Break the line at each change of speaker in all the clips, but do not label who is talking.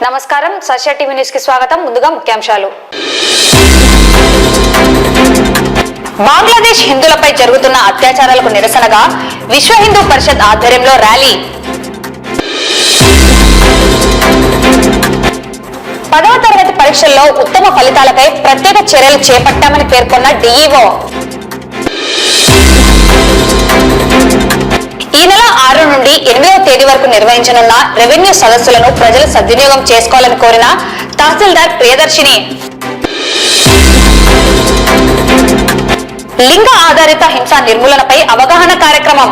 నమస్కారం సశ్య TV news కి స్వాగతం. ముందుగా ముఖ్యాంశాలు. బంగ్లాదేశ్ హిందువులపై జరుగుతున్న అత్యాచారాలకు నిరసనగా విశ్వ హిందూ పరిషత్ ఆధ్వర్యంలో ర్యాలీ. 10వ తరగతి పరీక్షల్లో ఉత్తమ ఫలితాలపై ప్రత్యేక చర్యలు చేపట్టామని పేర్కొన్న డిఈఓ. ఈ నెల 6 నుండి 8వ తేదీ వరకు నిర్వహించనున్న రెవెన్యూ సదస్సులను ప్రజలు సద్వినియోగం చేసుకోవాలని కోరిన తహసీల్దార్ ప్రియదర్శిని. లింగ ఆధారిత హింస నిర్మూలనపై అవగాహన కార్యక్రమం.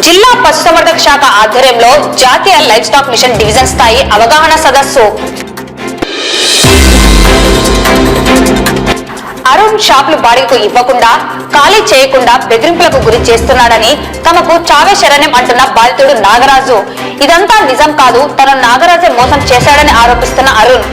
జిల్లా పశుసంవర్ధక శాఖ ఆధ్వర్యంలో జాతీయ లైవ్ స్టాక్ మిషన్ డివిజన్ స్థాయి అవగాహన సదస్సు. అరుణ్ షాపులు బాడిగకు ఇవ్వకుండా ఖాళీ చేయకుండా బెదిరింపులకు గురి చేస్తున్నాడని తమకు చావే శరణ్యం అంటున్న బాధితుడు నాగరాజు. ఇదంతా నిజం కాదు, తన నాగరాజే మోసం చేశాడని ఆరోపిస్తున్న అరుణ్.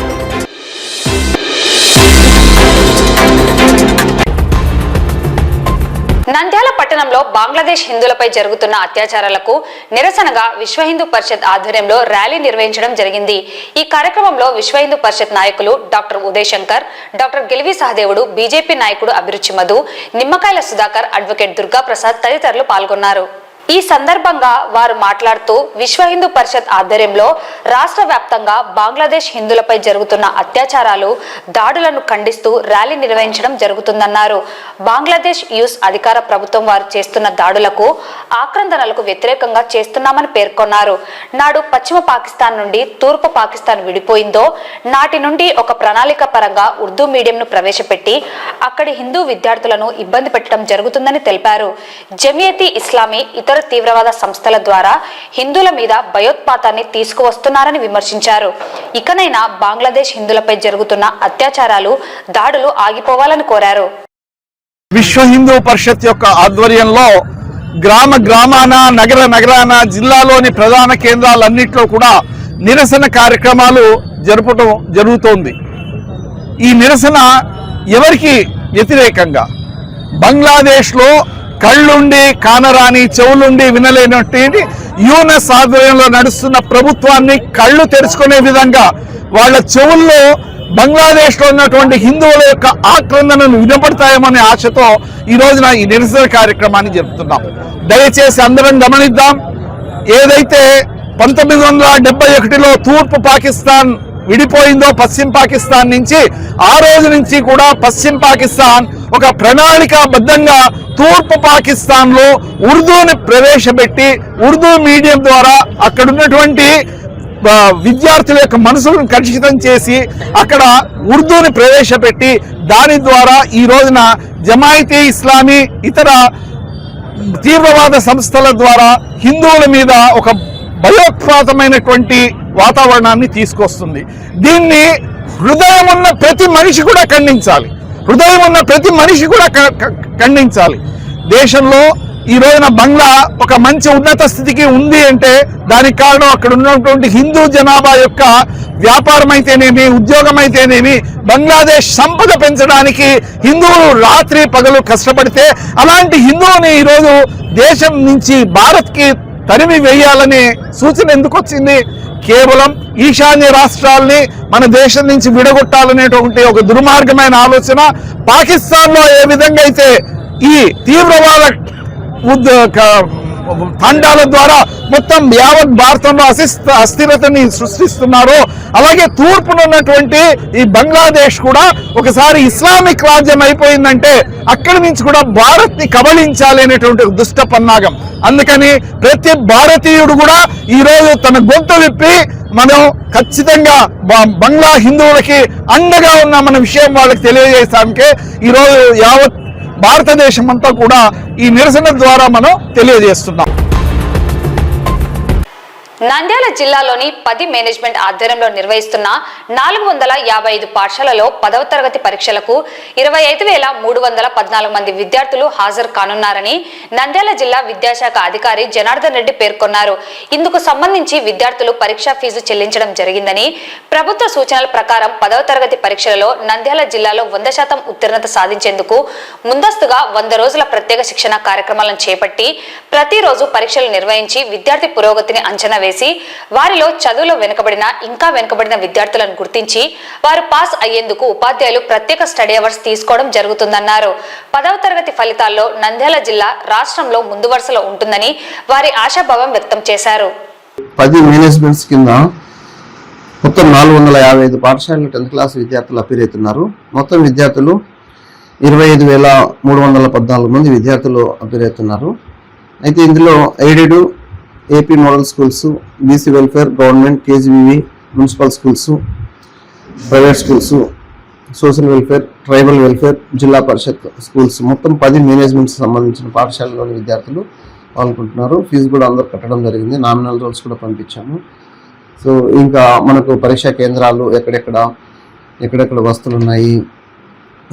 నంద్యాల పట్టణంలో బంగ్లాదేశ్ హిందువులపై జరుగుతున్న అత్యాచారాలకు నిరసనగా విశ్వ హిందూ పరిషత్ ఆధ్వర్యంలో ర్యాలీ నిర్వహించడం జరిగింది. ఈ కార్యక్రమంలో విశ్వ హిందూ పరిషత్ నాయకులు డాక్టర్ ఉదయ్ శంకర్, డాక్టర్ గెలివి సహదేవుడు, బీజేపీ నాయకుడు అభిరుచి మధు, నిమ్మకాయల సుధాకర్, అడ్వకేట్ దుర్గా ప్రసాద్ తదితరులు పాల్గొన్నారు. ఈ సందర్భంగా వారు మాట్లాడుతూ విశ్వ హిందూ పరిషత్ ఆధ్వర్యంలో రాష్ట్ర వ్యాప్తంగా బంగ్లాదేశ్ హిందువులపై జరుగుతున్న అత్యాచారాలు, దాడులను ఖండిస్తూ ర్యాలీ నిర్వహించడం జరుగుతుందన్నారు. బంగ్లాదేశ్ యూస్ అధికార ప్రభుత్వం వారు చేస్తున్న దాడులకు, ఆక్రందనలకు వ్యతిరేకంగా చేస్తున్నామని పేర్కొన్నారు. నాడు పశ్చిమ పాకిస్తాన్ నుండి తూర్పు పాకిస్తాన్ విడిపోయిందో నాటి నుండి ఒక ప్రణాళిక పరంగా ఉర్దూ మీడియంను ప్రవేశపెట్టి అక్కడి హిందూ విద్యార్థులను ఇబ్బంది పెట్టడం జరుగుతుందని తెలిపారు. జమియతీ ఇస్లామీ ఇతర తీవ్రవాద సంస్థల ద్వారా హిందువుల మీద భయోత్పాతాన్ని తీసుకువస్తున్నారని విమర్శించారు. ఇకనైనా బంగ్లాదేశ్ హిందువులపై జరుగుతున్న అత్యాచారాలు, దాడులు ఆగిపోవాలని కోరారు.
విశ్వ హిందూ పరిషత్ యొక్క ఆధ్వర్యంలో గ్రామాన, నగరాన, జిల్లాలోని ప్రధాన కేంద్రాలన్నింటిలో కూడా నిరసన కార్యక్రమాలు జరపడం జరుగుతోంది. ఈ నిరసన ఎవరికి వ్యతిరేకంగా? బంగ్లాదేశ్లో కళ్ళుండి కానరాని, చెవులుండి వినలేనటువంటి యూనస్ ఆధ్వర్యంలో నడుస్తున్న ప్రభుత్వాన్ని కళ్ళు తెరుచుకునే విధంగా వాళ్ళ చెవుల్లో బంగ్లాదేశ్లో ఉన్నటువంటి హిందువుల యొక్క ఆక్రందనను వినపడతాయేమనే ఆశతో ఈ రోజున ఈ నిరసన కార్యక్రమాన్ని జరుపుతున్నాం. దయచేసి అందరం గమనిద్దాం. ఏదైతే 1971లో తూర్పు పాకిస్తాన్ విడిపోయిందో పశ్చిమ పాకిస్తాన్ నుంచి, ఆ రోజు నుంచి కూడా పశ్చిమ పాకిస్తాన్ ఒక ప్రణాళికాబద్ధంగా తూర్పు పాకిస్తాన్లో ఉర్దూని ప్రవేశపెట్టి ఉర్దూ మీడియం ద్వారా అక్కడ ఉన్నటువంటి విద్యార్థుల యొక్క మనసులను కలుషితం చేసి అక్కడ ఉర్దూని ప్రవేశపెట్టి దాని ద్వారా ఈ రోజున జమాయితీ ఇస్లామీ ఇతర తీవ్రవాద సంస్థల ద్వారా హిందువుల మీద ఒక భయోత్పాతమైనటువంటి వాతావరణాన్ని తీసుకొస్తుంది. దీన్ని హృదయం ఉన్న ప్రతి మనిషి కూడా ఖండించాలి. దేశంలో ఈ రోజున బంగ్లా ఒక మంచి ఉన్నత స్థితికి ఉంది అంటే దానికి కారణం అక్కడ ఉన్నటువంటి హిందూ జనాభా యొక్క వ్యాపారం అయితేనేమి, ఉద్యోగం అయితేనేమి, బంగ్లాదేశ్ సంపద పెంచడానికి హిందువులు రాత్రి పగలు కష్టపడితే అలాంటి హిందువుని ఈరోజు దేశం నుంచి భారత్కి తరిమి వేయాలనే సూచన ఎందుకు వచ్చింది? కేవలం ఈశాన్య రాష్ట్రాల్ని మన దేశం నుంచి విడగొట్టాలనేటువంటి ఒక దుర్మార్గమైన ఆలోచన. పాకిస్తాన్లో ఏ విధంగా అయితే ఈ తీవ్రవాద తండాల ద్వారా మొత్తం యావత్ భారతంలో అస్థిరతని సృష్టిస్తున్నారో అలాగే తూర్పునున్నటువంటి ఈ బంగ్లాదేశ్ కూడా ఒకసారి ఇస్లామిక్ రాజ్యం అయిపోయిందంటే అక్కడి నుంచి కూడా భారత్ని కబళించాలి అనేటువంటి దుష్ట పన్నాగం. అందుకని ప్రతి భారతీయుడు కూడా ఈరోజు తన గొంతు విప్పి మనం ఖచ్చితంగా బంగ్లా హిందువులకి అండగా ఉన్నామన్న విషయం వాళ్ళకి తెలియజేయడానికే ఈరోజు యావత్ భారతదేశం అంతా కూడా ఈ నిరసన ద్వారా మనం తెలియజేస్తున్నాం.
నంద్యాల జిల్లాలోని 10 మేనేజ్మెంట్ ఆధ్వర్యంలో నిర్వహిస్తున్న 455 పాఠశాలలో 10వ తరగతి పరీక్షలకు 25,314 మంది విద్యార్థులు హాజరు కానున్నారని నంద్యాల జిల్లా విద్యాశాఖ అధికారి జనార్దన్ రెడ్డి పేర్కొన్నారు. ఇందుకు సంబంధించి విద్యార్థులు పరీక్షా ఫీజు చెల్లించడం జరిగిందని, ప్రభుత్వ సూచనల ప్రకారం 10వ తరగతి పరీక్షలలో నంద్యాల జిల్లాలో 100% ఉత్తీర్ణత సాధించేందుకు ముందస్తుగా 100 రోజుల ప్రత్యేక శిక్షణ కార్యక్రమాలను చేపట్టి ప్రతిరోజు పరీక్షలు నిర్వహించి విద్యార్థి పురోగతిని అంచనా వేసి వారిలో చదువులో ఇంకా వెనుకబడిన విద్యార్థులను గుర్తించి వారు పాస్ అయ్యేందుకు ఉపాధ్యాయులు ప్రత్యేక స్టడీ అవర్స్ తీసుకోవడం జరుగుతుందన్నారు. 10వ తరగతి ఫలితాల్లో నంద్యాల జిల్లా రాష్ట్రంలో ముందు వరుసలో ఉంటుందని వారి ఆశాభావం వ్యక్తం చేశారు.
10 మేనేజ్మెంట్స్ కింద మొత్తం 455 పాఠశాలలు 10th క్లాస్ విద్యార్థులు అపీర్ అవుతున్నారు. మొత్తం విద్యార్థులు 25,314 మంది విద్యార్థులు అపీర్ అవుతున్నారు. అయితే ఇందులో aided, AP model schools, BC welfare, government, KGBV, municipal schools, private schools, social welfare, tribal welfare, జిల్లా పరిషత్ స్కూల్స్ మొత్తం 10 మేనేజ్మెంట్స్ సంబంధించిన పాఠశాలలోని విద్యార్థులు పాల్గొంటున్నారు. ఫీజు కూడా అందరూ కట్టడం జరిగింది. నామినల్ రోల్స్ కూడా పంపించాము. సో ఇంకా మనకు పరీక్షా కేంద్రాలు ఎక్కడెక్కడ వస్తువులు ఉన్నాయి,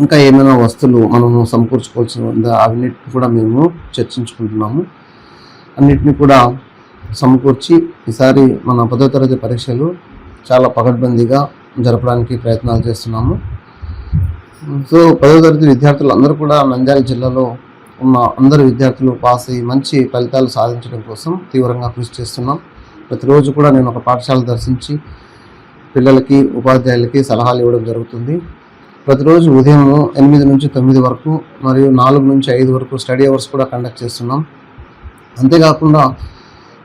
ఇంకా ఏమైనా వస్తువులు మనము సమకూర్చుకోవాల్సి ఉందా, అవన్నిటిని కూడా మేము చర్చించుకుంటున్నాము. అన్నిటిని కూడా సమకూర్చి ఈసారి మన 10వ తరగతి పరీక్షలు చాలా పకడ్బందీగా జరపడానికి ప్రయత్నాలు చేస్తున్నాము. సో 10వ తరగతి విద్యార్థులు అందరూ కూడా నంద్యాల జిల్లాలో ఉన్న అందరు విద్యార్థులు పాస్ అయ్యి మంచి ఫలితాలు సాధించడం కోసం తీవ్రంగా కృషి చేస్తున్నాం. ప్రతిరోజు కూడా నేను ఒక పాఠశాల దర్శించి పిల్లలకి, ఉపాధ్యాయులకి సలహాలు ఇవ్వడం జరుగుతుంది. ప్రతిరోజు ఉదయం 8 నుంచి 9 వరకు మరియు 4 నుంచి 5 వరకు స్టడీ అవర్స్ కూడా కండక్ట్ చేస్తున్నాం. అంతేకాకుండా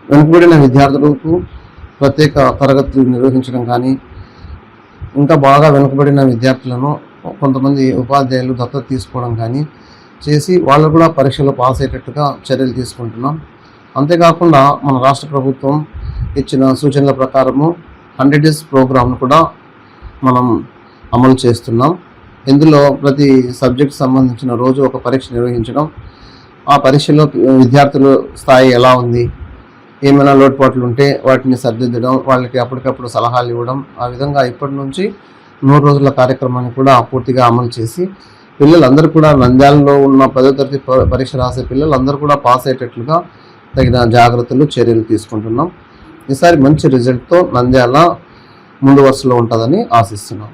వెనుకబడిన విద్యార్థులకు ప్రత్యేక తరగతులు నిర్వహించడం కానీ, ఇంకా బాగా వెనుకబడిన విద్యార్థులను కొంతమంది ఉపాధ్యాయులు దత్తత తీసుకోవడం కానీ చేసి వాళ్ళు కూడా పరీక్షలో పాస్ అయ్యేటట్టుగా చర్యలు తీసుకుంటున్నాం. అంతేకాకుండా మన రాష్ట్ర ప్రభుత్వం ఇచ్చిన సూచనల ప్రకారము 100 days ప్రోగ్రామ్ను కూడా మనం అమలు చేస్తున్నాం. ఇందులో ప్రతి సబ్జెక్ట్ సంబంధించిన రోజు ఒక పరీక్ష నిర్వహించడం, ఆ పరీక్షలో విద్యార్థుల స్థాయి ఎలా ఉంది, ఏమైనా లోటుపాట్లు ఉంటే వాటిని సరిదిద్దడం, వాళ్ళకి అప్పటికప్పుడు సలహాలు ఇవ్వడం, ఆ విధంగా ఇప్పటి నుంచి 100 రోజుల కార్యక్రమాన్ని కూడా పూర్తిగా అమలు చేసి పిల్లలందరూ కూడా నంద్యాలలో ఉన్న 10వ తరగతి పరీక్ష రాసే పిల్లలందరూ కూడా పాస్ అయ్యేటట్లుగా తగిన జాగ్రత్తలు, చర్యలు తీసుకుంటున్నాం. ఈసారి మంచి రిజల్ట్తో నంద్యాల ముందు వరుసలో ఉంటుందని ఆశిస్తున్నాం.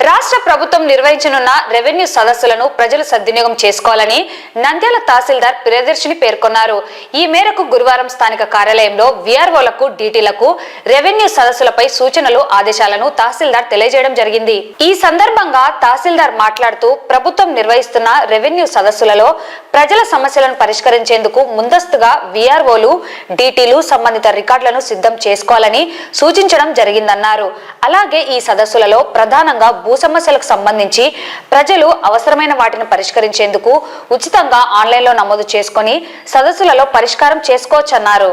రాష్ట్ర ప్రభుత్వం నిర్వహించనున్న రెవెన్యూ సదస్సులను ప్రజలు సద్వినియోగం చేసుకోవాలని నంద్యాల తహసీల్దార్ ప్రియదర్శిని పేర్కొన్నారు. ఈ మేరకు గురువారం స్థానిక కార్యాలయంలో వీఆర్ఓలకు, డీటీలకు రెవెన్యూ సదస్సులపై సూచనలు, ఆదేశాలను తహసీల్దార్ తెలియజేయడం జరిగింది. ఈ సందర్భంగా తహసీల్దార్ మాట్లాడుతూ ప్రభుత్వం నిర్వహిస్తున్న రెవెన్యూ సదస్సులలో ప్రజల సమస్యలను పరిష్కరించేందుకు ముందస్తుగా వీఆర్ఓలు, డీటీలు సంబంధిత రికార్డులను సిద్ధం చేసుకోవాలని సూచించడం జరిగిందన్నారు. అలాగే ఈ సదస్సులలో ప్రధానంగా భూ సమస్యలకు సంబంధించి ప్రజలు అవసరమైన వాటిని పరిష్కరించేందుకు ఉచితంగా ఆన్లైన్లో నమోదు చేసుకుని సదస్సులలో పరిష్కారం చేసుకోవచ్చన్నారు.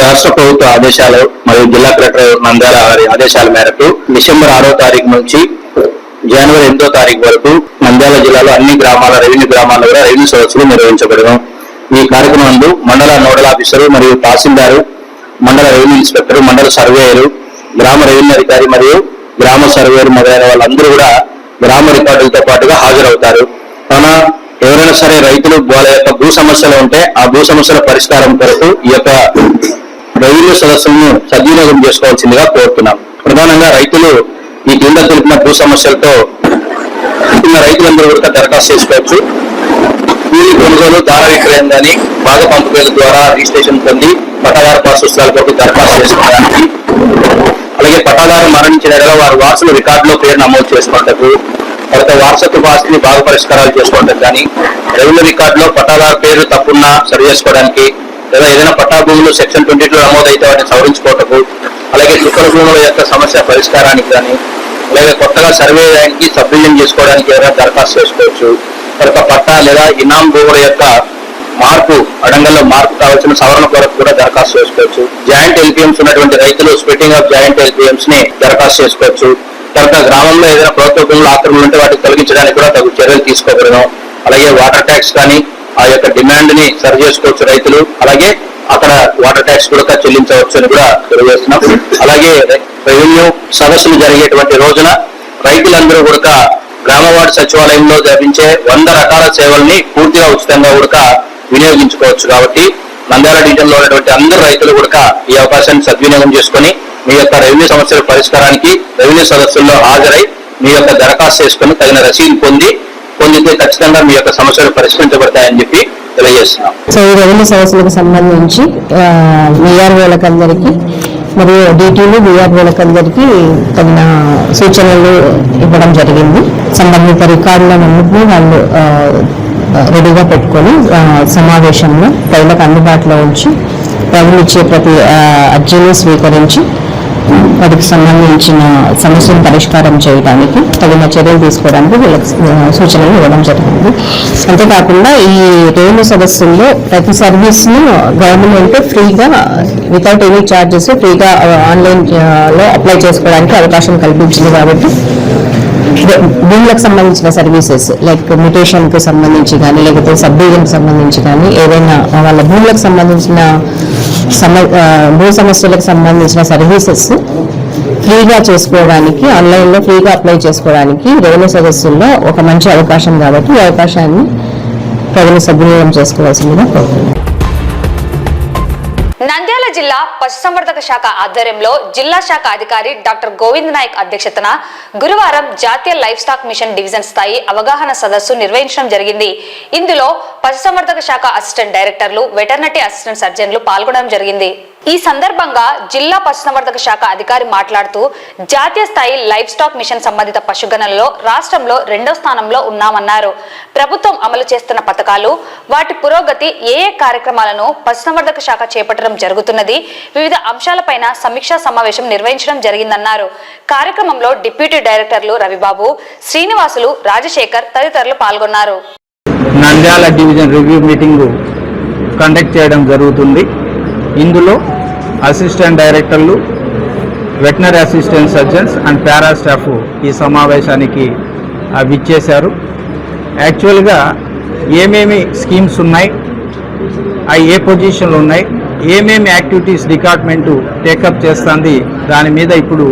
రాష్ట్ర ప్రభుత్వ ఆదేశాలు మరియు జిల్లా కలెక్టర్ నంద్యాల వారి ఆదేశాల మేరకు డిసెంబర్ 6వ తారీఖు నుంచి జనవరి 8వ తారీఖు వరకు నంద్యాల జిల్లాలో అన్ని గ్రామాల రెవెన్యూ గ్రామాల్లో కూడా రెవెన్యూ సదస్సులు నిర్వహించబడను. ఈ కార్యక్రమంలో మండల నోడల్ ఆఫీసరు మరియు తహసీల్దారు, మండల రెవెన్యూ ఇన్స్పెక్టర్, మండల సర్వేయరు, గ్రామ రెవెన్యూ అధికారి మరియు గ్రామ సర్వేయర్ మొదలైన వాళ్ళందరూ కూడా గ్రామ రికార్డులతో పాటుగా హాజరవుతారు. కావున ఎవరైనా సరే రైతులు వాళ్ళ యొక్క భూ సమస్యలు ఉంటే ఆ భూ సమస్యల పరిష్కారం కొరకు ఈ యొక్క రెవెన్యూ సదస్సులను సద్వినియోగం చేసుకోవాల్సిందిగా కోరుతున్నాం. ప్రధానంగా రైతులు ఈ కింద తెలిపిన భూ సమస్యలతో రైతులందరూ కూడా దరఖాస్తు చేసుకోవచ్చు. కూలీ కొనుగోలు, దాన విక్రయం కానీ, భాగ పంపిణీల ద్వారా రిజిస్ట్రేషన్ పొంది పట్టాదారు పాస్ పుస్తకాల కొరకు దరఖాస్తు చేసుకోవడానికి, అలాగే పట్టాదారు మరణించిన వారి వారసుల రికార్డులో పేరు నమోదు చేసుకోవటకు, తర్వాత వారసత్వ ఆస్తిని భాగ పరిష్కారాలు చేసుకోవటం కానీ, రెవెన్యూ రికార్డులో పట్టాదారు పేరు తప్పున్నా సరి చేసుకోవడానికి, లేదా ఏదైనా పట్టా భూములు సెక్షన్ 22 నమోదైతే వాటిని సవరించుకోవటకు, అలాగే చుక్కల భూముల యొక్క సమస్య పరిష్కారానికి కానీ, అలాగే కొత్తగా సర్వే ల్యాండ్కి సబ్డివిజన్ చేసుకోవడానికి ఎవరైనా దరఖాస్తు చేసుకోవచ్చు. తర్వాత పట్టా లేదా ఇనాం భూముల యొక్క మార్పు, అడంగల్లో మార్పు కావాల్సిన సవరణ కొరకు కూడా దరఖాస్తు చేసుకోవచ్చు. జాయింట్ ఎల్పిఎంస్ ఉన్నటువంటి రైతులు స్ప్లిట్టింగ్ ఆఫ్ జాయింట్ ఎల్పిఎంస్ ని దరఖాస్తు చేసుకోవచ్చు. తర్వాత గ్రామంలో ఏదైనా ప్రభుత్వ భూములు ఆక్రమణలు ఉంటే వాటిని తొలగించడానికి కూడా తగు చర్యలు తీసుకోగలను. అలాగే వాటర్ ట్యాక్స్ కానీ ఆ యొక్క డిమాండ్ ని సరి చేసుకోవచ్చు రైతులు. అలాగే అక్కడ వాటర్ ట్యాక్స్ కూడా చెల్లించవచ్చు అని కూడా తెలియజేస్తున్నాం. అలాగే రెవెన్యూ సదస్సులు జరిగేటువంటి రోజున రైతులందరూ కూడా గ్రామ వార్డు సచివాలయంలో లభించే 100 రకాల సేవల్ని పూర్తిగా ఉచితంగా కూడా వినియోగించుకోవచ్చు. కాబట్టి నంద్యాల డివిజన్లో ఉన్నటువంటి అందరు రైతులు కూడా ఈ అవకాశాన్ని సద్వినియోగం చేసుకుని మీ యొక్క రెవెన్యూ సమస్యల పరిష్కారానికి రెవెన్యూ సదస్సుల్లో హాజరై మీ యొక్క దరఖాస్తు చేసుకుని తగిన రసీదు పొందితే ఖచ్చితంగా మీ యొక్క సమస్యలు పరిష్కరించబడతాయని చెప్పి తెలియజేస్తున్నాం.
సో ఈ రెవెన్యూ సమస్యలకు సంబంధించి విఆర్ఓలకు అందరికీ మరియు డిటీలు విఆర్ఓలకు అందరికీ తగిన సూచనలు ఇవ్వడం జరిగింది. సంబంధిత రికార్డులన్నింటినీ వాళ్ళు రెడీగా పెట్టుకొని సమావేశంలో ప్రజలకు అందుబాటులో ఉంచి ప్రజలు ఇచ్చే ప్రతి అర్జీని స్వీకరించి వాటికి సంబంధించిన సమస్యను పరిష్కారం చేయడానికి తగిన చర్యలు తీసుకోవడానికి వీళ్ళకి సూచనలు ఇవ్వడం జరిగింది. అంతేకాకుండా ఈ రెవెన్యూ సదస్సుల్లో ప్రతి సర్వీస్ను గవర్నమెంట్ ఫ్రీగా వితౌట్ ఎనీ ఛార్జెస్ ఫ్రీగా ఆన్లైన్లో అప్లై చేసుకోవడానికి అవకాశం కల్పించింది. కాబట్టి భూములకు సంబంధించిన సర్వీసెస్ లైక్ మ్యూటేషన్కి సంబంధించి కానీ లేకపోతే సబ్ డివిజన్కి సంబంధించి కానీ ఏదైనా వాళ్ళ భూములకు సంబంధించిన భూ సమస్యలకు సంబంధించిన సర్వీసెస్ ఫ్రీగా చేసుకోవడానికి ఆన్లైన్లో ఫ్రీగా అప్లై చేసుకోవడానికి రెవెన్యూ సదస్సుల్లో ఒక మంచి అవకాశం కాబట్టి ఈ అవకాశాన్ని ప్రజలు సద్వినియోగం చేసుకోవాల్సిందిగా కోరుతున్నాను.
నంద్యాల జిల్లా పశుసంవర్ధక శాఖ ఆధ్వర్యంలో జిల్లా శాఖ అధికారి డాక్టర్ గోవింద్ నాయక్ అధ్యక్షతన గురువారం జాతీయ లైఫ్ స్టాక్ మిషన్ డివిజన్ స్థాయి అవగాహన సదస్సు నిర్వహించడం జరిగింది. ఇందులో పశుసంవర్ధక శాఖ అసిస్టెంట్ డైరెక్టర్లు, వెటర్నరీ అసిస్టెంట్ సర్జన్లు పాల్గొనడం జరిగింది. ఈ సందర్భంగా జిల్లా పశుసంవర్ధక శాఖ అధికారి మాట్లాడుతూ జాతీయ స్థాయి లైఫ్ స్టాక్ మిషన్ సంబంధిత పశుగణనలో రాష్ట్రంలో 2వ స్థానంలో ఉన్నామన్నారు. ప్రభుత్వం అమలు చేస్తున్న పథకాలు, వాటి పురోగతి, ఏ కార్యక్రమాలను పశుసంవర్ధక శాఖ చేపట్టడం జరుగుతున్నది, వివిధ అంశాలపైన సమీక్షా సమావేశం నిర్వహించడం జరిగిందన్నారు. కార్యక్రమంలో డిప్యూటీ డైరెక్టర్లు రవిబాబు, శ్రీనివాసులు, రాజశేఖర్ తదితరులు పాల్గొన్నారు.
Nandyal division review meeting conduct చేయడం జరుగుతుంది. ఇందులో అసిస్టెంట్ డైరెక్టర్లు, veterinary assistant surgeons and para staff ఈ సమావేశానికి విచ్చేశారు. యాక్చువల్గా ఏమేమి స్కీమ్స్ ఉన్నాయి, అవి ఏ పొజిషన్లు ఉన్నాయి, ఏమేమి యాక్టివిటీస్ డిపార్ట్మెంటు టేకప్ చేస్తుంది, దాని మీద ఇప్పుడు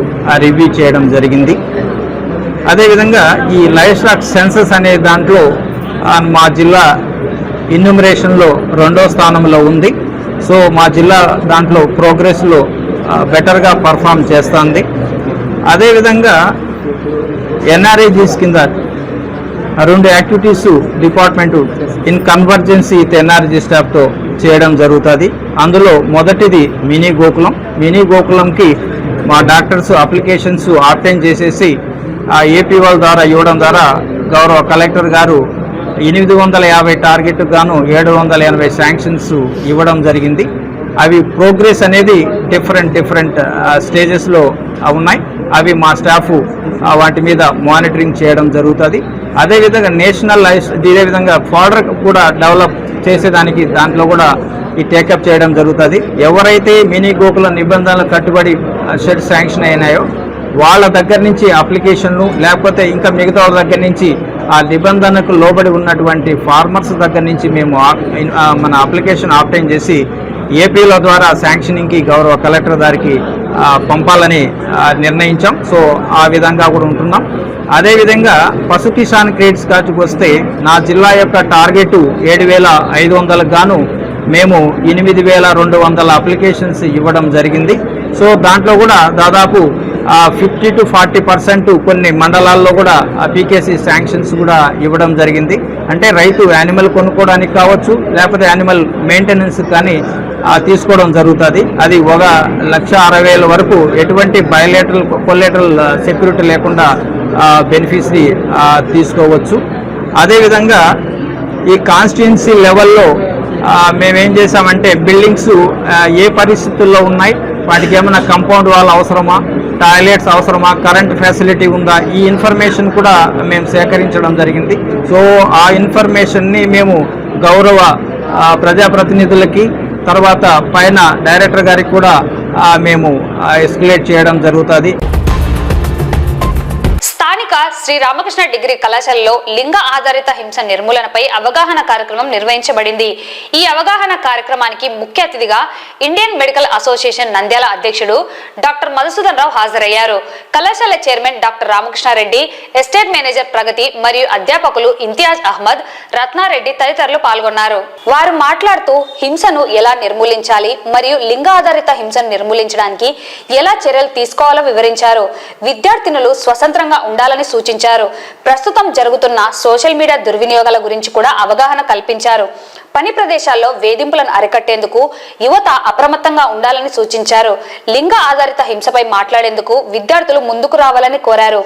రివ్యూ చేయడం జరిగింది. అదేవిధంగా ఈ లైఫ్ స్టాక్ సెన్సస్ అనే దాంట్లో మా జిల్లా ఇన్యూమరేషన్లో 2వ స్థానంలో ఉంది. సో మా జిల్లా దాంట్లో ప్రోగ్రెస్లో బెటర్గా పర్ఫామ్ చేస్తుంది. అదేవిధంగా ఎన్ఆర్ఐజీస్ కింద 2 activities department in convergence with NREG స్టాఫ్తో చేయడం జరుగుతుంది. అందులో మొదటిది మినీ గోకులంకి మా డాక్టర్స్ అప్లికేషన్స్ ఆప్టైన్ చేసేసి ఏపీ వాళ్ళ ద్వారా ఇవ్వడం ద్వారా గౌరవ కలెక్టర్ గారు 850 టార్గెట్ గాను 780 శాంక్షన్స్ ఇవ్వడం జరిగింది. అవి ప్రోగ్రెస్ అనేది డిఫరెంట్ స్టేజెస్లో ఉన్నాయి. అవి మా స్టాఫ్ వాటి మీద మానిటరింగ్ చేయడం జరుగుతుంది. అదేవిధంగా నేషనల్ ఇదే విధంగా ఫాడర్ కూడా డెవలప్ చేసేదానికి దాంట్లో కూడా ఈ టేకప్ చేయడం జరుగుతుంది. ఎవరైతే మినీ గోకుల నిబంధనలు కట్టుబడి షెడ్ శాంక్షన్ అయినాయో వాళ్ళ దగ్గర నుంచి అప్లికేషన్లు, లేకపోతే ఇంకా మిగతా వాళ్ళ దగ్గర నుంచి ఆ నిబంధనకు లోబడి ఉన్నటువంటి ఫార్మర్స్ దగ్గర నుంచి మేము మన అప్లికేషన్ ఆప్టైన్ చేసి ఏపీల ద్వారా శాంక్షనింగ్కి గౌరవ కలెక్టర్ గారికి పంపాలని నిర్ణయించాం. సో ఆ విధంగా కూడా ఉంటున్నాం. అదేవిధంగా పశు కిసాన్ క్రెడిట్స్ కార్డుకు వస్తే నా జిల్లా యొక్క టార్గెట్ 7,500 గాను మేము 8,200 అప్లికేషన్స్ ఇవ్వడం జరిగింది. సో దాంట్లో కూడా దాదాపు 50 to 40% కొన్ని మండలాల్లో కూడా పీకేసీ శాంక్షన్స్ కూడా ఇవ్వడం జరిగింది. అంటే రైతు యానిమల్ కొనుక్కోవడానికి కావచ్చు, లేకపోతే యానిమల్ మెయింటెనెన్స్ కానీ తీసుకోవడం జరుగుతుంది. అది 1,60,000 వరకు ఎటువంటి బయోలేటరల్ కొలేటరల్ సెక్యూరిటీ లేకుండా బెనిఫిట్స్ని తీసుకోవచ్చు. అదేవిధంగా ఈ కాన్స్టిట్యున్సీ లెవెల్లో మేమేం చేసామంటే బిల్డింగ్స్ ఏ పరిస్థితుల్లో ఉన్నాయి, వాటికి ఏమైనా కాంపౌండ్ వాల్ అవసరమా, టాయిలెట్స్ అవసరమా, కరెంట్ ఫెసిలిటీ ఉందా, ఈ ఇన్ఫర్మేషన్ కూడా మేము సేకరించడం జరిగింది. సో ఆ ఇన్ఫర్మేషన్ని మేము గౌరవ ప్రజాప్రతినిధులకి, తర్వాత పైన డైరెక్టర్ గారికి కూడా మేము ఎస్కలేట్ చేయడం జరుగుతుంది.
స్థానిక ముందుగా శ్రీ రామకృష్ణ డిగ్రీ కళాశాలలో లింగ ఆధారిత హింస నిర్మూలనపై అవగాహన కార్యక్రమం నిర్వహించబడింది. ఈ అవగాహన కార్యక్రమానికి ముఖ్య అతిథిగా ఇండియన్ మెడికల్ అసోసియేషన్ నంద్యాల అధ్యక్షుడు డాక్టర్ మధుసూదన్ రావు హాజరయ్యారు. కళాశాల chairman doctor Ramakrishna Reddy, estate manager Pragathi మరియు అధ్యాపకులు ఇంతియాజ్ అహ్మద్, రత్నారెడ్డి తదితరులు పాల్గొన్నారు. వారు మాట్లాడుతూ హింసను ఎలా నిర్మూలించాలి మరియు లింగ ఆధారిత హింసను నిర్మూలించడానికి ఎలా చర్యలు తీసుకోవాలో వివరించారు. విద్యార్థినులు స్వతంత్రంగా ఉండాలని సూచించారు. ప్రస్తుతం జరుగుతున్న సోషల్ మీడియా దుర్వినియోగాల గురించి కూడా అవగాహన కల్పించారు. పని ప్రదేశాల్లో వేధింపులను అరికట్టేందుకు యువత అప్రమత్తంగా ఉండాలని సూచించారు. లింగ ఆధారిత హింసపై మాట్లాడేందుకు విద్యార్థులు ముందుకు రావాలని కోరారు.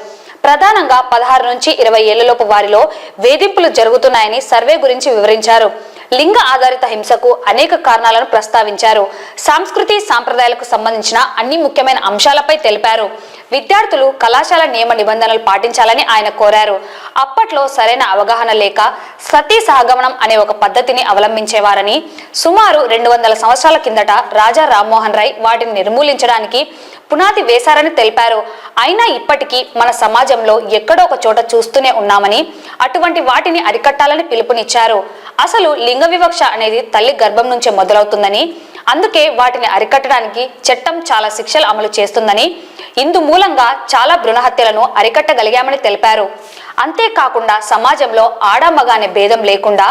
ప్రధానంగా 16 నుంచి 20 ఏళ్లలోపు వారిలో వేధింపులు జరుగుతున్నాయని సర్వే గురించి వివరించారు. లింగ ఆధారిత హింసకు అనేక కారణాలను ప్రస్తావించారు. సంస్కృతి సంప్రదాయాలకు సంబంధించిన అన్ని ముఖ్యమైన అంశాలపై తెలిపారు. విద్యార్థులు కళాశాల నియమ నిబంధనలు పాటించాలని ఆయన కోరారు. అప్పట్లో సరైన అవగాహన లేక సతీ సహగమనం అనే ఒక పద్ధతిని అవలంబించేవారని, సుమారు 200 సంవత్సరాల కిందట రాజా రామ్మోహన్ రాయ్ వాటిని నిర్మూలించడానికి పునాది వేశారని తెలిపారు. అయినా ఇప్పటికీ మన సమాజంలో ఎక్కడో ఒక చోట చూస్తూనే ఉన్నామని, అటువంటి వాటిని అరికట్టాలని పిలుపునిచ్చారు. అసలు లింగ వివక్ష అనేది తల్లి గర్భం నుంచే మొదలవుతుందని, అందుకే వాటిని అరికట్టడానికి చట్టం చాలా శిక్షలు అమలు చేస్తుందని, ఇందు మూలంగా చాలా భ్రూణ హత్యలను అరికట్టగలిగామని తెలిపారు. అంతేకాకుండా సమాజంలో ఆడమగ అనే భేదం లేకుండా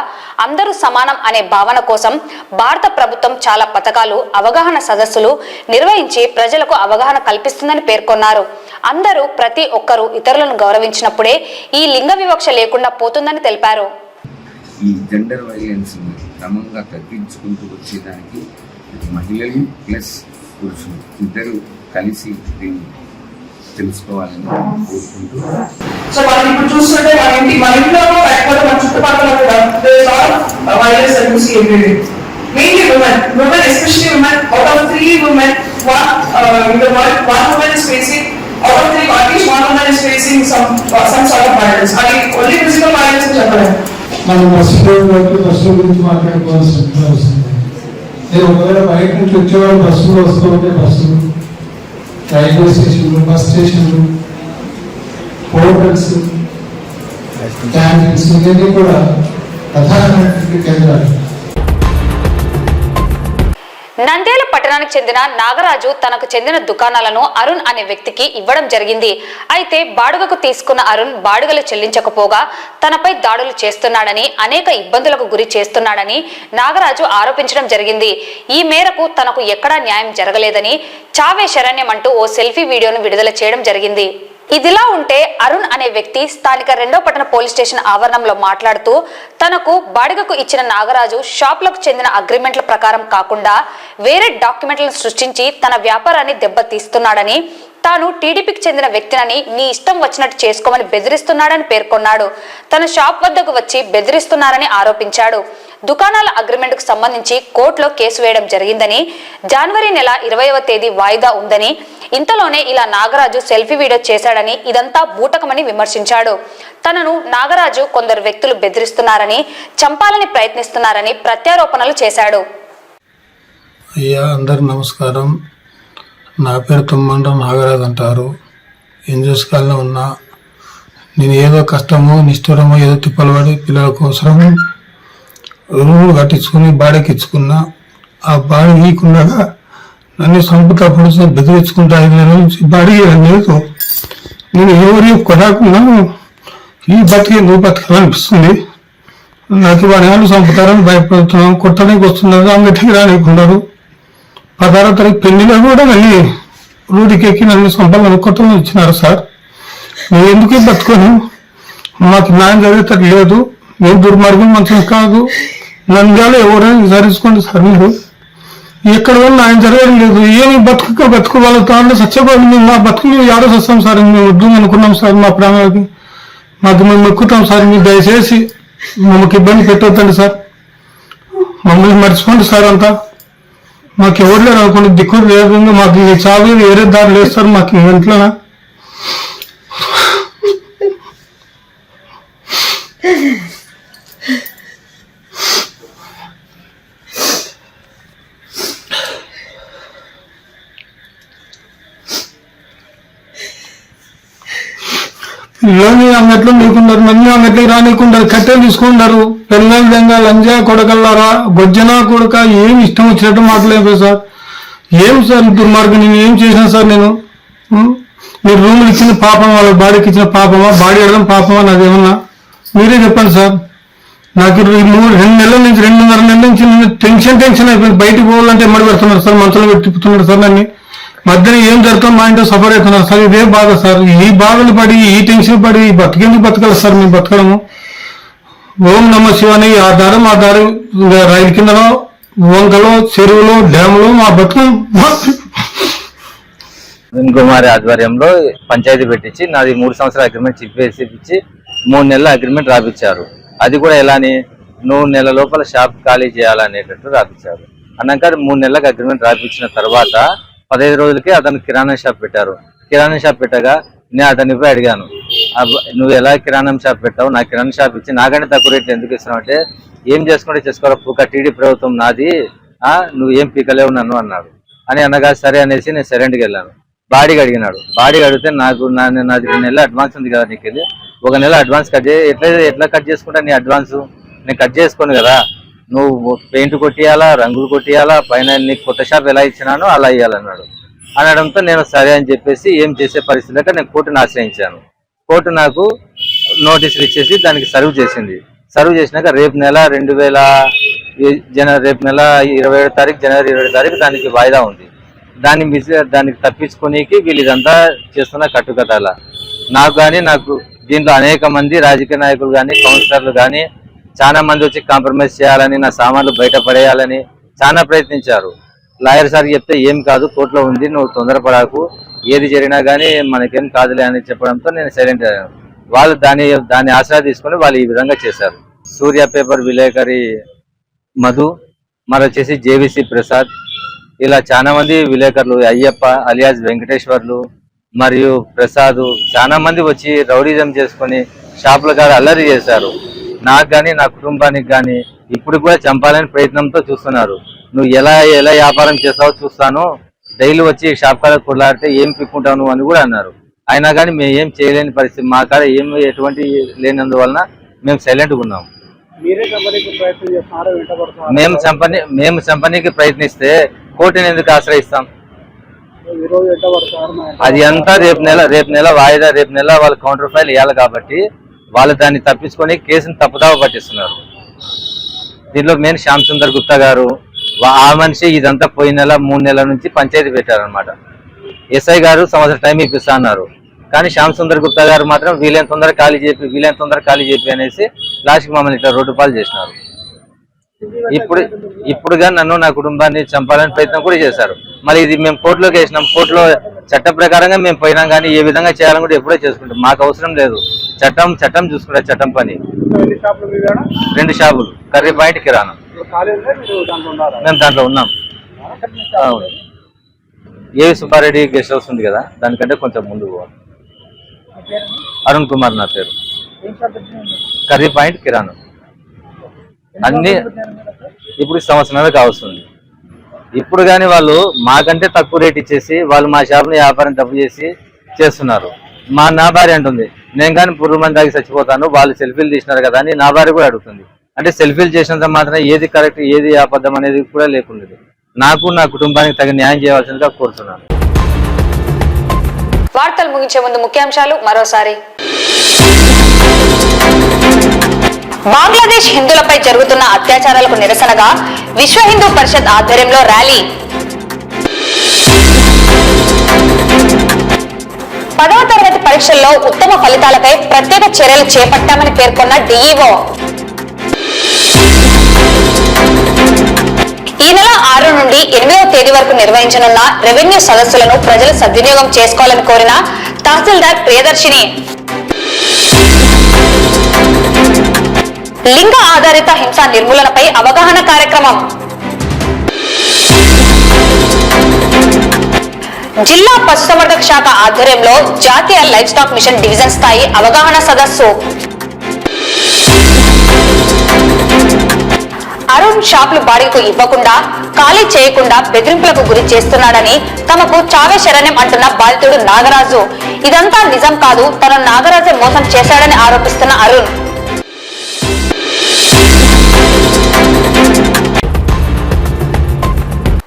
అందరూ సమానం అనే భావన కోసం భారత ప్రభుత్వం చాలా పథకాలు, అవగాహన సదస్సులు నిర్వహించి ప్రజలకు అవగాహన కల్పిస్తుందని పేర్కొన్నారు. అందరూ ప్రతి ఒక్కరూ ఇతరులను గౌరవించినప్పుడే ఈ లింగ వివక్ష లేకుండా పోతుందని తెలిపారు.
ఈ జెండర్ వైలెన్స్ క్రమంగా తగ్గించుకుంటూ వచ్చేదానికి మహిళలు ప్లస్ పురుషులు ఇద్దరు కలిసి దీన్ని తెలుసుకోవాలని కోరుకుంటూ,
సో మనం ఇప్పుడు చూస్తుంటే మన ఇంట్లో లేకపోతే మన చుట్టుపక్కల కూడా virus mainly women especially women, out of 3 women, in the world, 1 woman is facing, out of 3 at least 1 woman is facing some sort of violence. అది only physical violence అని చెప్పలేము.
మనం బస్సు గురించి మాట్లాడుకోవాల్సిన అవసరం లేదు. ఒకవేళ బయట నుంచి వచ్చేవాళ్ళు బస్సులో వస్తూ ఉంటే బస్సులు, రైల్వే స్టేషన్లు, బస్ స్టేషన్లు, హోటల్స్, క్యాంటీన్స్ ఇవన్నీ కూడా ప్రధానమైనటువంటి కేంద్రాలు.
నంద్యాల పట్టణానికి చెందిన నాగరాజు తనకు చెందిన దుకాణాలను అరుణ్ అనే వ్యక్తికి ఇవ్వడం జరిగింది. అయితే బాడుగకు తీసుకున్న అరుణ్ బాడుగలు చెల్లించకపోగా తనపై దాడులు చేస్తున్నాడని, అనేక ఇబ్బందులకు గురి చేస్తున్నాడని నాగరాజు ఆరోపించడం జరిగింది. ఈ మేరకు తనకు ఎక్కడా న్యాయం జరగలేదని చావే శరణ్యం అంటూ ఓ సెల్ఫీ వీడియోను విడుదల చేయడం జరిగింది. ఇదిలా ఉంటే అరుణ్ అనే వ్యక్తి స్థానిక 2వ పట్టణ పోలీస్ స్టేషన్ ఆవరణంలో మాట్లాడుతూ తనకు బాడిగకు ఇచ్చిన నాగరాజు షాపులకు చెందిన అగ్రిమెంట్ల ప్రకారం కాకుండా వేరే డాక్యుమెంట్లను సృష్టించి తన వ్యాపారాన్ని దెబ్బతీస్తున్నాడని, తాను టీడీపీకి చెందిన వ్యక్తినని నీ ఇష్టం వచ్చినట్టు చేసుకోమని బెదిరిస్తున్నాడని పేర్కొన్నాడు. తన షాప్ వద్దకు వచ్చి బెదిరిస్తున్నారని ఆరోపించాడు. దుకాణాల అగ్రిమెంట్కు సంబంధించి కోర్టులో కేసు వేయడం జరిగిందని, జనవరి నెల 20వ తేదీ వాయిదా ఉందని, ఇంతలోనే ఇలా నాగరాజు సెల్ఫీ వీడియో చేశాడని, ఇదంతా బూటకమని విమర్శించాడు. తనను నాగరాజు కొందరు వ్యక్తులు బెదిరిస్తున్నారని, చంపాలని ప్రయత్నిస్తున్నారని ప్రత్యారోపణలు చేశాడు.
అయ్యా, అందరు నమస్కారం. నా పేరు తుమ్మండ్ర నాగరాజు అంటారు. ఎన్జిఓస్ కాల్లో ఉన్నా. నేను ఏదో కష్టమో నిష్ఠురమో ఏదో తిప్పలబడి పిల్లల కోసం రూములు కట్టించుకుని బాడీకి ఇచ్చుకున్నా. ఆ బాడీ ఈకుండగా నన్ను సంపుతప్పుడు బెదిరించుకుంటా నుంచి బాడీ లేదు. నేను ఎవరి కొనాకున్నాను. ఈ బతికి నువ్వు బతకాలనిపిస్తుంది. నాకు వాడు చంపుతారని భయపడుతున్నాను. కొట్టడానికి వస్తున్నారు, అంగటికి రానికున్నారు. 16వ తారీఖు పెళ్లిలో కూడా వెళ్ళి రూడికి ఎక్కి నన్ను చంపాలని కొట్టమని ఇచ్చినారు సార్. నేను ఎందుకు బతుకోను? మాకు న్యాయం జరిగేటట్టు లేదు. నేను దుర్మార్గం మంచిగా కాదు. నంద్యాల ఎవరైనా విచారించుకోండి సార్. మీరు ఎక్కడ వల్ల న్యాయం జరగడం లేదు. ఏమి బతుకోగలుగుతా అంటే సత్యపడి మేము మా బతుకు మేము ఏడో వస్తాం సార్. మేము వద్దు అనుకున్నాం సార్. మా ప్రాణాలకి మాకు మేము ఎక్కుతాం సార్. మీరు దయచేసి మమ్మల్ని ఇబ్బంది పెట్టొద్దండి సార్. మమ్మల్ని మర్చిపోండి సార్. అంతా మాకు ఎవరు లేరు అనుకోండి, దిక్కులు లేదు. మాకు చాలు వేరే దారి లేదు సార్. మాకు ఇంట్లో లోని అంగట్లో మీకున్నారు, నన్ను అంగట్లోకి రానికుంటారు, కట్టెలు తీసుకుంటారు. పిల్లల దెంగ లంజా కొడకల్లారా, గొజ్జనా కొడుక, ఏం ఇష్టం వచ్చినట్టు మాట్లాడలేదు సార్. ఏం సార్ దుర్మార్గం, నేను ఏం చేశాను సార్? నేను మీరు రూములు ఇచ్చిన పాపం, వాళ్ళ బాడీకి ఇచ్చిన పాపమా, బాడీ అడగడం పాపమా, నాదేమన్నా మీరే చెప్పండి సార్. నాకు 2 నెలల నుంచి 2.5 నెలల నుంచి టెన్షన్ అయిపోయింది. బయటకు పోవాలంటే ఎమ్మడి పెడుతున్నారు సార్, మంచంలో పెట్టి తిప్పుతున్నారు సార్. నన్ను మధ్యలో ఏం జరుగుతుందో మా ఇంట్లో సఫర్ అవుతున్నారు సార్. ఇదే బాధ సార్. ఈ బాధలు పడి, ఈ టెన్షన్ పడి బతికేందుకు బతకాలి సార్ మేము బతకడము. ఓం నమ శివాని ఆ దారం రైలు కిందలో, వంకలో, చెరువులో, డ్యాములో మా బతుకం.
కుమారి ఆధ్వర్యంలో పంచాయతీ పెట్టించి నాది 3 సంవత్సరాల అగ్రిమెంట్ చెప్పేసి 3 నెలల అగ్రిమెంట్ రాపించారు. అది కూడా ఎలాని, 100 నెలల లోపల షాప్ ఖాళీ చేయాలనేటట్టు రాపించారు. అన్నాక 3 నెలలకు అగ్రిమెంట్ రాపించిన తర్వాత 15 రోజులకి అతను కిరాణా షాప్ పెట్టారు. కిరాణా షాప్ పెట్టగా నేను అతన్ని పోయి అడిగాను, నువ్వు ఎలా కిరాణా షాప్ పెట్టావు, నా కిరాణా షాప్ ఇచ్చి నాకంటే తక్కువ రేట్లు ఎందుకు ఇస్తున్నావు అంటే, ఏం చేసుకుంటే చేసుకోవాలి, పూక టీడీ ప్రభుత్వం నాది, నువ్వు ఏం పీకలేవు నన్ను అన్నాడు. అని అనగా సరే అనేసి నేను సరెంట్కి వెళ్ళాను. బాడీకి అడిగినాడు. బాడీకి అడిగితే నాది 2 నెలల అడ్వాన్స్ ఉంది కదా, నీకు 1 నెల అడ్వాన్స్ కట్ ఎట్లా కట్ చేసుకుంటా నీ అడ్వాన్స్, నేను కట్ చేసుకోను కదా, నువ్వు పెయింట్ కొట్టియాలా, రంగులు కొట్టియాలా, పైన నీకు కొత్త షాప్ ఎలా ఇచ్చినానో అలా ఇవ్వాలన్నాడు. అనడంతో నేను సరే అని చెప్పేసి ఏం చేసే పరిస్థితి లేక నేను కోర్టును ఆశ్రయించాను. కోర్టు నాకు నోటీసులు ఇచ్చేసి దానికి సర్వ్ చేసింది. సర్వ్ చేసినాక రేపు నెల 27 తారీఖు జనవరి 20 తారీఖు దానికి వాయిదా ఉంది. దానికి తప్పించుకోనీకి వీళ్ళు ఇదంతా చేస్తున్న కట్టుకథల. నాకు కానీ దీంట్లో అనేక మంది రాజకీయ నాయకులు కానీ, కౌన్సిలర్లు కానీ చాలా మంది వచ్చి కాంప్రమైజ్ చేయాలని, నా సామాన్లు బయట పడేయాలని చాలా ప్రయత్నించారు. లాయర్ సార్ చెప్తే ఏం కాదు, కోర్టులో ఉంది, నువ్వు తొందరపడకు, ఏది జరిగినా కానీ మనకేం కాదులే అని చెప్పడంతో నేను సైలెంట్ అయ్యాను. వాళ్ళు దాన్ని ఆసరా తీసుకొని వాళ్ళు ఈ విధంగా చేశారు. సూర్య పేపర్ విలేకరి మధు, మరి వచ్చేసి జేవిసి ప్రసాద్, ఇలా చాలా మంది విలేకరులు, అయ్యప్ప అలియాస్ వెంకటేశ్వర్లు మరియు ప్రసాద్, చాలా మంది వచ్చి రౌడీజం చేసుకొని షాపుల కాడ అల్లరి చేశారు. నాకు కానీ నా కుటుంబానికి కానీ ఇప్పుడు కూడా చంపాలని ప్రయత్నంతో చూస్తున్నారు. నువ్వు ఎలా వ్యాపారం చేస్తావో చూస్తాను, డైలీ వచ్చి షాప్ కాడ కొట్లాడితే ఏం పిక్కుంటావు నువ్వు అని కూడా అన్నారు. అయినా కానీ మేము ఏం చేయలేని పరిస్థితి, మా కాడ ఎటువంటి లేనందువలన మేము సైలెంట్గా ఉన్నాం. మేము చంపనీకి ప్రయత్నిస్తే కోర్టుని ఎందుకు ఆశ్రయిస్తాం? అది అంతా రేపు నెల వాయిదా, రేపు నెల వాళ్ళు కౌంటర్ ఫైల్ ఇవ్వాలి కాబట్టి వాళ్ళు దాన్ని తప్పించుకొని కేసును తప్పుదావ పట్టిస్తున్నారు. దీనిలో మెయిన్ శ్యామ్ సుందర్ గుప్తా గారు, ఆ మనిషి ఇదంతా పోయిన నెల 3 నెలల నుంచి పంచాయతీ పెట్టారనమాట. ఎస్ఐ గారు సంవత్సరం టైం ఇప్పిస్తా అన్నారు. కానీ శ్యామ్ సుందర్ గుప్తా గారు మాత్రం వీలైన తొందర ఖాళీ చెప్పి అనేసి లాస్ట్కి మమ్మల్ని ఇట్లా రోడ్డు పాలు చేసినారు. ఇప్పుడుగా నన్ను, నా కుటుంబాన్ని చంపాలని ప్రయత్నం కూడా చేశారు. మళ్ళీ ఇది మేము కోర్టులోకి వేసినాం. కోర్టులో చట్ట ప్రకారంగా మేము పోయినాం, కానీ ఏ విధంగా చేయాలని కూడా ఎప్పుడో చేసుకుంటాం. మాకు అవసరం లేదు, చట్టం చూసుకుంటా, చట్టం పని. 2 షాపులు, కర్రీ పాయింట్, కిరాణా. మేము దాంట్లో ఉన్నాం. ఏవి సుబ్బారెడ్డి గెస్ట్ హౌస్ ఉంది కదా, దానికంటే కొంచెం ముందు పోవాలి. అరుణ్ కుమార్ నా పేరు. కర్రీ పాయింట్, కిరాణా అన్ని. ఇప్పుడు సంవత్సరాలు కావస్తుంది. ఇప్పుడు కానీ వాళ్ళు మాకంటే తక్కువ రేట్ ఇచ్చేసి వాళ్ళు మా షాప్ని వ్యాపారం తప్పు చేసి చేస్తున్నారు. నా భార్య అంటుంది, నేను కానీ పురుగు మంది తాగి చచ్చిపోతాను, వాళ్ళు సెల్ఫీలు తీసినారు కదా అని నా భార్య కూడా అడుగుతుంది. అంటే సెల్ఫీలు చేసినంత మాత్రం ఏది కరెక్ట్ ఏది అబద్ధం అనేది కూడా లేకుండా నాకు, నా కుటుంబానికి తగిన న్యాయం చేయవలసిందిగా కోరుతున్నాను.
వార్తలు ముగించే ముందు ముఖ్యాంశాలు మరోసారి. బంగ్లాదేశ్ హిందువులపై జరుగుతున్న అత్యాచారాలకు నిరసనగా విశ్వ హిందూ పరిషత్ ఆధ్వర్యంలో ర్యాలీ. 10వ తరగతి పరీక్షల్లో ఉత్తమ ఫలితాలపై ప్రత్యేక చర్యలు చేపట్టామని పేర్కొన్న డిఈఓ. ఈ నెల 6 నుండి 8వ తేదీ వరకు నిర్వహించనున్న రెవెన్యూ సదస్సులను ప్రజలు సద్వినియోగం చేసుకోవాలని కోరిన తహసీల్దార్ ప్రియదర్శిని. లింగ ఆధారిత హింస నిర్మూలనపై అవగాహన కార్యక్రమం. జిల్లా పశుసంవర్ధక శాఖ ఆధ్వర్యంలో జాతీయ లైవ్ స్టాక్ మిషన్ డివిజన్ స్థాయి అవగాహన సదస్సు. అరుణ్ షాపులు బాడిగకు ఇవ్వకుండా, ఖాళీ చేయకుండా బెదిరింపులకు గురి చేస్తున్నాడని తమకు చావే శరణ్యం అంటున్న బాధితుడు నాగరాజు. ఇదంతా నిజం కాదు, తన నాగరాజే మోసం చేశాడని ఆరోపిస్తున్న అరుణ్.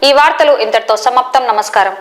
ఈ వార్తలు ఇంతటితో సమాప్తం. నమస్కారం.